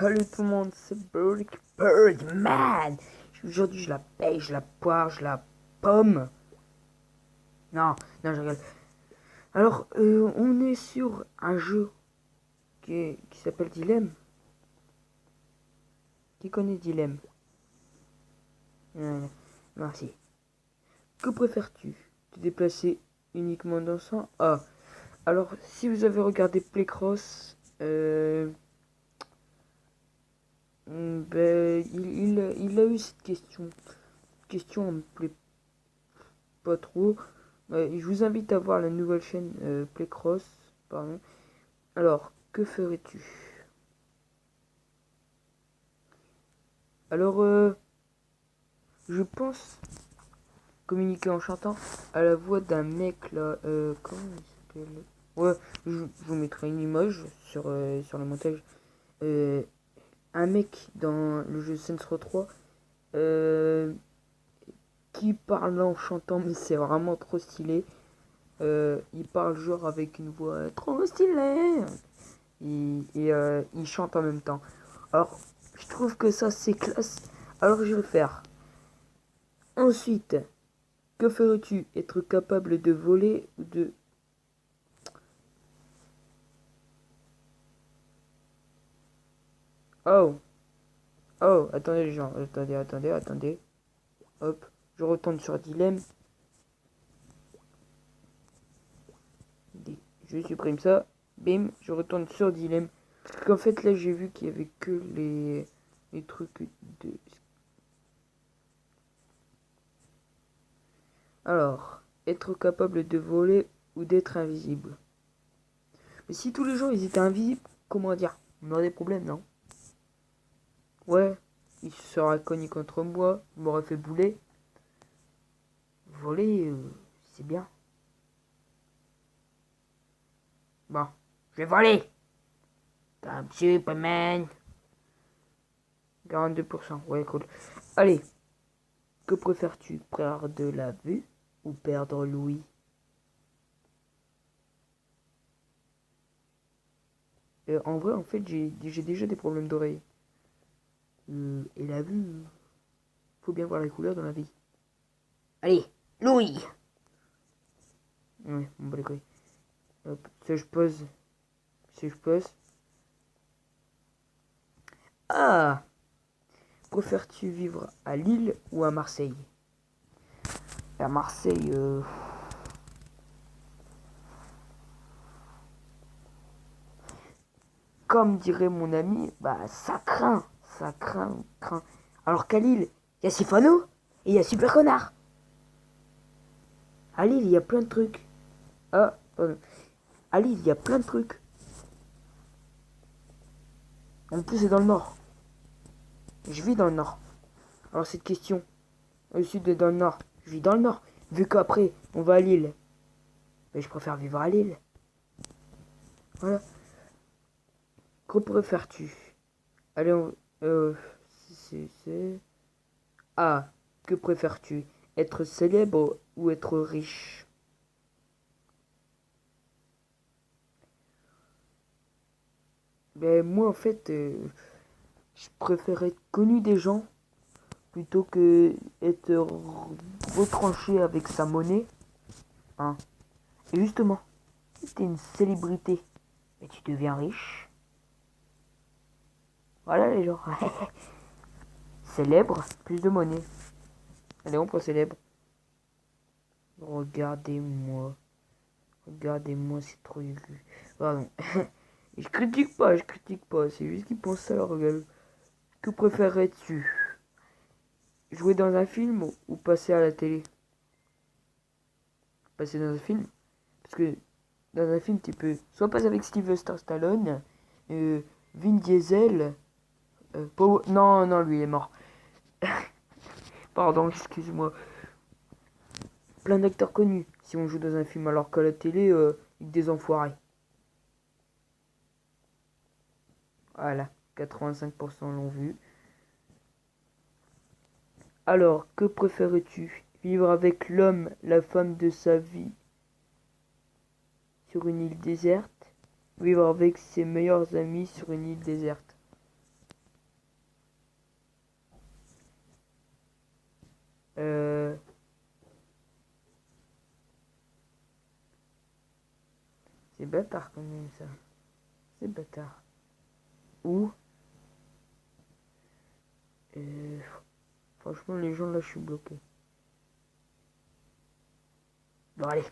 Salut tout le monde, c'est Birdman. Aujourd'hui, je la paye, je la poire, je la pomme. Non, non, je rigole. Alors, on est sur un jeu qui s'appelle Dilemme. Qui connaît Dilemme? Merci. Que préfères-tu? Te déplacer uniquement dans son... Ah, alors, si vous avez regardé Playcross, ben, il a eu cette question. Question, me plaît pas trop. Je vous invite à voir la nouvelle chaîne Playcross. Pardon. Alors, que ferais-tu? Alors, je pense communiquer en chantant à la voix d'un mec là. Comment il s'appelle? Ouais, je vous mettrai une image sur le montage. Un mec dans le jeu Saints Row 3 qui parle en chantant, mais c'est vraiment trop stylé. Il parle genre avec une voix trop stylée. Il chante en même temps. Alors, je trouve que ça c'est classe. Alors je vais le faire. Ensuite, que ferais-tu? Être capable de voler ou de... Oh, oh, attendez les gens, attendez. Hop, je retourne sur Dilemme. Je supprime ça. Bim, je retourne sur Dilemme. Parce qu'en fait là j'ai vu qu'il y avait que les trucs de... Alors, être capable de voler ou d'être invisible. Mais si tous les gens ils étaient invisibles, comment dire? On aurait des problèmes, non? Ouais, il se serait cogné contre moi, il m'aurait fait bouler. Voler, c'est bien. Bon, je vais voler. Comme Superman. 42%, ouais, cool. Allez, que préfères-tu? Perdre la vue ou perdre l'ouïe? En vrai, en fait, j'ai déjà des problèmes d'oreille. Et la vue, faut bien voir les couleurs dans la vie. Allez, l'ouïe. Ouais, bon, bah les couilles. Hop, ça je pose. Si je pose. Ah! Préfères-tu vivre à Lille ou à Marseille? À Marseille, comme dirait mon ami, bah ça craint. Alors qu'à Lille, il y a Sifano et il y a Super Connard. À Lille, il y a plein de trucs. Ah, pardon. À Lille, il y a plein de trucs. En plus, c'est dans le nord. Je vis dans le nord. Alors cette question, au sud et dans le nord, je vis dans le nord. Vu qu'après, on va à Lille, mais je préfère vivre à Lille. Voilà. Que préfères-tu? Allez, c'est... Ah, que préfères-tu? Être célèbre ou être riche? Ben moi en fait, je préfère être connu des gens plutôt que être retranché avec sa monnaie. Hein. Et justement, si t'es une célébrité et tu deviens riche, voilà les gens. Célèbre, plus de monnaie. Allez, on prend célèbre. Regardez-moi. Regardez-moi, c'est trop aigu. Pardon. Je critique pas. C'est juste qu'ils pensent ça, regarde. Que préférerais-tu? Jouer dans un film ou passer à la télé? Passer dans un film? Parce que dans un film, tu peux soit passer avec Sylvester Stallone, euh, Vin Diesel. Non, non, lui, il est mort. Pardon, excuse-moi. Plein d'acteurs connus si on joue dans un film, alors qu'à la télé, des enfoirés. Voilà, 85% l'ont vu. Alors, que préfères-tu? Vivre avec l'homme, la femme de sa vie sur une île déserte? Vivre avec ses meilleurs amis sur une île déserte? Euh... C'est bâtard quand même ça. C'est bâtard. Ou... Euh... Franchement, les gens là, je suis bloqué. Bon, allez.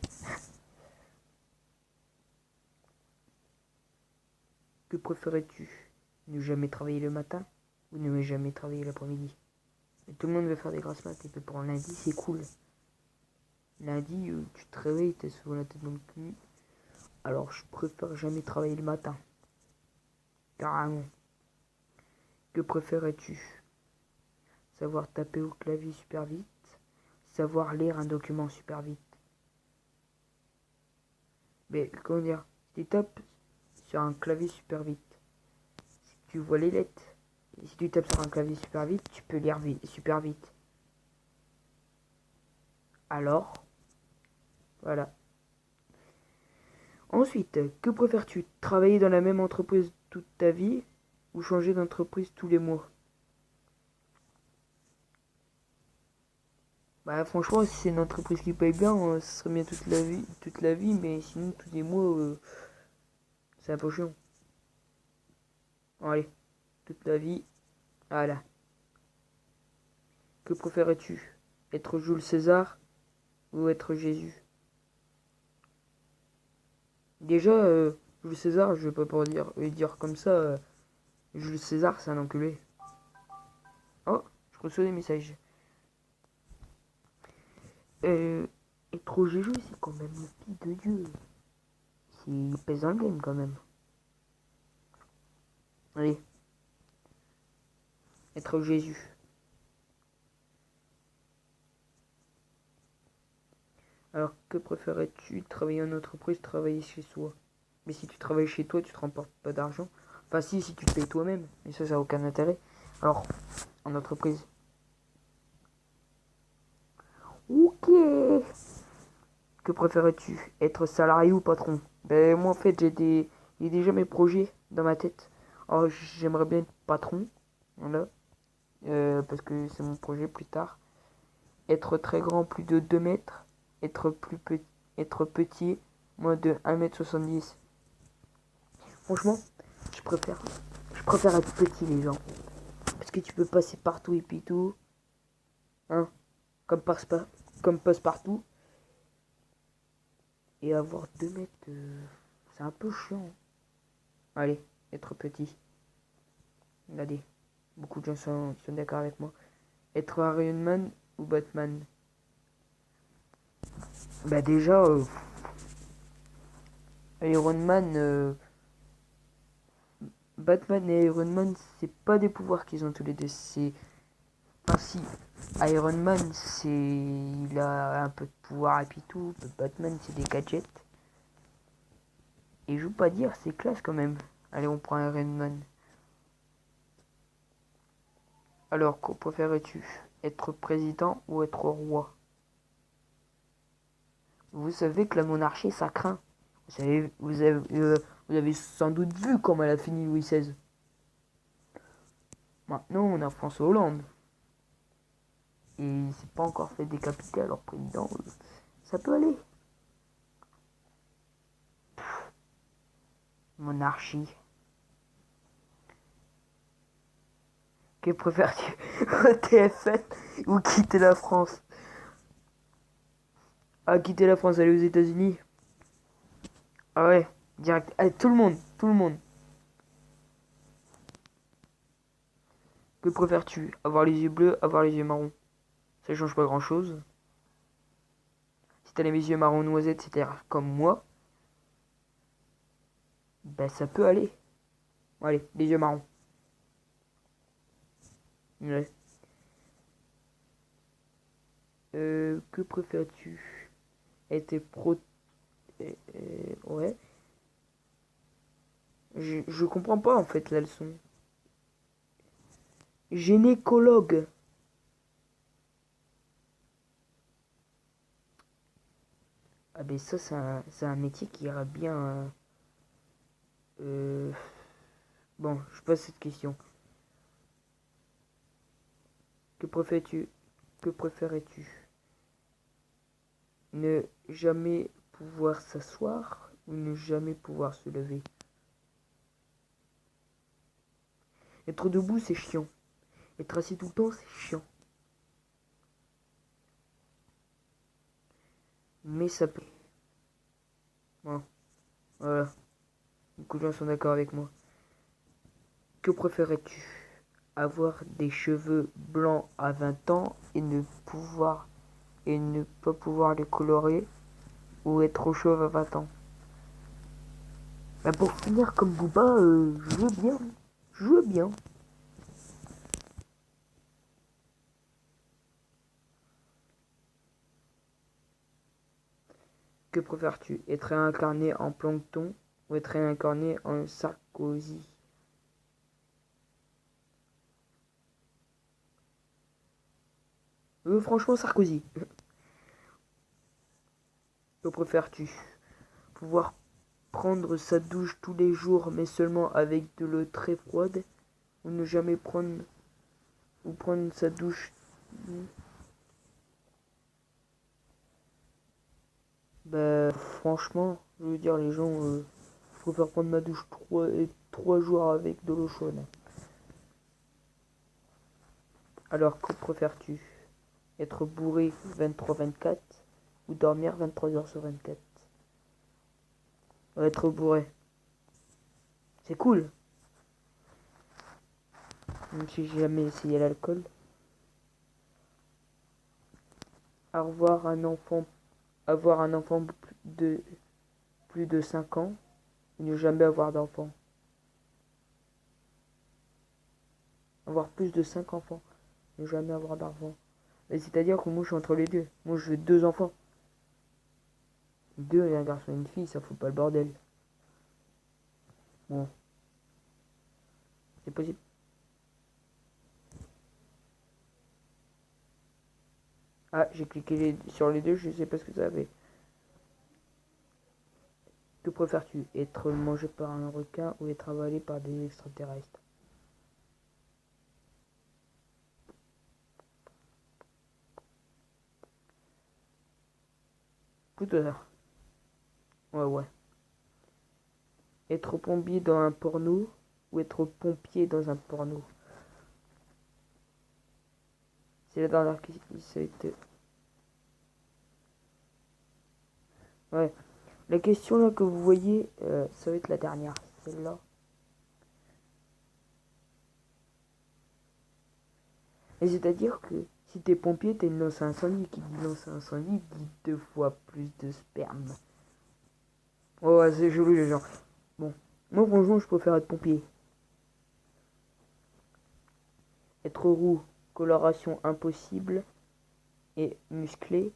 Que préférais-tu? Ne jamais travailler le matin ou ne jamais travailler l'après-midi? Et tout le monde veut faire des grasses mat. Et puis pour un lundi, c'est cool. Lundi, tu te réveilles, t'es souvent la tête dans le cul. Alors, je préfère jamais travailler le matin. Carrément. Que préférais-tu? Savoir taper au clavier super vite? Savoir lire un document super vite? Mais comment dire? Si tu tapes sur un clavier super vite, si tu vois les lettres, et si tu tapes sur un clavier super vite, tu peux lire vite, super vite. Alors, voilà. Ensuite, que préfères-tu? Travailler dans la même entreprise toute ta vie ou changer d'entreprise tous les mois? Bah franchement, si c'est une entreprise qui paye bien, ce serait bien toute la vie, mais sinon tous les mois, c'est un peu chiant. Bon, allez, toute la vie, voilà. Que préférais-tu? Être Jules César ou être Jésus? Déjà, Jules César, je vais pas pour dire comme ça, Jules César, c'est un enculé. Oh, je reçois des messages. Euh, Être Jésus, c'est quand même le fils de Dieu. Il pèse dans le game quand même. Allez, être Jésus. Alors, que préférais-tu? Travailler en entreprise, travailler chez soi? Mais si tu travailles chez toi, tu te remportes pas d'argent. Enfin, si tu te payes toi-même. Mais ça n'a aucun intérêt. Alors, en entreprise. Ok. Que préférais-tu? Être salarié ou patron? Ben, moi, en fait, j'ai déjà mes projets dans ma tête. Alors, j'aimerais bien être patron. Voilà. Parce que c'est mon projet plus tard. Être très grand, plus de 2 mètres. Être petit, moins de 1,70 m. Franchement, je préfère, je préfère être petit, les gens. Parce que tu peux passer partout et puis tout. Hein, comme passe-partout. Et avoir 2 mètres, c'est un peu chiant. Allez, être petit. Regardez, beaucoup de gens sont d'accord avec moi. Être Iron Man ou Batman? Bah déjà, Iron Man, Batman et Iron Man, c'est pas des pouvoirs qu'ils ont tous les deux. C'est, enfin si, Iron Man, il a un peu de pouvoir et puis tout. Batman, c'est des gadgets. Et je veux pas dire, c'est classe quand même. Allez, on prend Iron Man. Alors, que préférais-tu? Être président ou être roi? Vous savez que la monarchie, ça craint. Vous avez sans doute vu comment elle a fini Louis XVI. Maintenant, on a François Hollande. Et il s'est pas encore fait décapiter, alors président, ça peut aller. Monarchie. Que préfères-tu? TFN ou quitter la France? Ah, quitter la France, aller aux États-Unis. Ah ouais, direct. Allez, tout le monde, tout le monde. Que préfères-tu? Avoir les yeux bleus, avoir les yeux marrons? Ça change pas grand-chose. Si t'as les yeux marrons noisettes, c'est-à-dire comme moi, ben ça peut aller. Bon, allez, les yeux marrons. Ouais. Que préfères-tu? Être pro... ouais. Je comprends pas en fait la leçon. Gynécologue. Ah ben ça c'est un métier qui ira bien. Euh, Bon, je pose cette question. Que préfères-tu? Que préférais-tu? Ne jamais pouvoir s'asseoir ou ne jamais pouvoir se lever? Être debout, c'est chiant. Être assis tout le temps, c'est chiant. Mais ça peut... Bon, voilà. Beaucoup de gens sont d'accord avec moi. Que préférais-tu? Avoir des cheveux blancs à 20 ans et ne pas pouvoir les colorer, ou être trop chauve à 20 ans? Bah pour finir comme Booba, je veux bien. Je veux bien. Que préfères-tu? Être réincarné en Plankton ou être réincarné en Sarkozy? Franchement, Sarkozy. Que préfères-tu? Pouvoir prendre sa douche tous les jours mais seulement avec de l'eau très froide, ou ne jamais prendre sa douche? Bah franchement, je veux dire, les gens, je préfère prendre ma douche 3 jours avec de l'eau chaude. Alors que préfères-tu? Être bourré 23/24 ou dormir 23 heures sur 24? Être bourré, c'est cool. Même si j'ai jamais essayé l'alcool. Avoir un enfant, avoir un enfant de plus de 5 ans ou ne jamais avoir d'enfant. Avoir plus de 5 enfants, ne jamais avoir d'enfant. C'est-à-dire que moi je suis entre les deux. Moi je veux 2 enfants. 2 et un garçon et une fille, ça fout pas le bordel. Bon, c'est possible. Ah, j'ai cliqué sur les deux, je sais pas ce que ça avait. Que préfères-tu? Être mangé par un requin ou être avalé par des extraterrestres? Plutôt ça. Ouais, ouais. Être pompier dans un porno ou être pompier dans un porno? C'est la dernière qui ça a été. Ouais. La question là que vous voyez, ça va être la dernière. Celle-là. Et c'est-à-dire que si t'es pompier, t'as une lance à incendie. Qui dit lance à incendie dit 2 fois plus de sperme. Oh, ouais, c'est joli les gens. Bon. Moi franchement je préfère être pompier. Être roux, coloration impossible et musclé,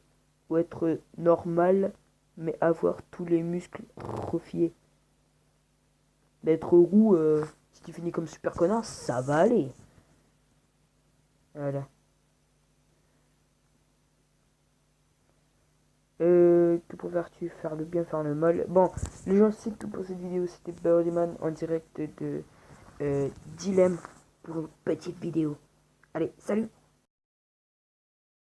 ou être normal mais avoir tous les muscles trophiés. D'être roux, si tu finis comme super connard, ça va aller. Voilà. Que préfères-tu? Faire le bien, faire le mal? Bon, les gens, c'est tout pour cette vidéo. C'était Birdman en direct de Dilemme pour une petite vidéo. Allez, salut!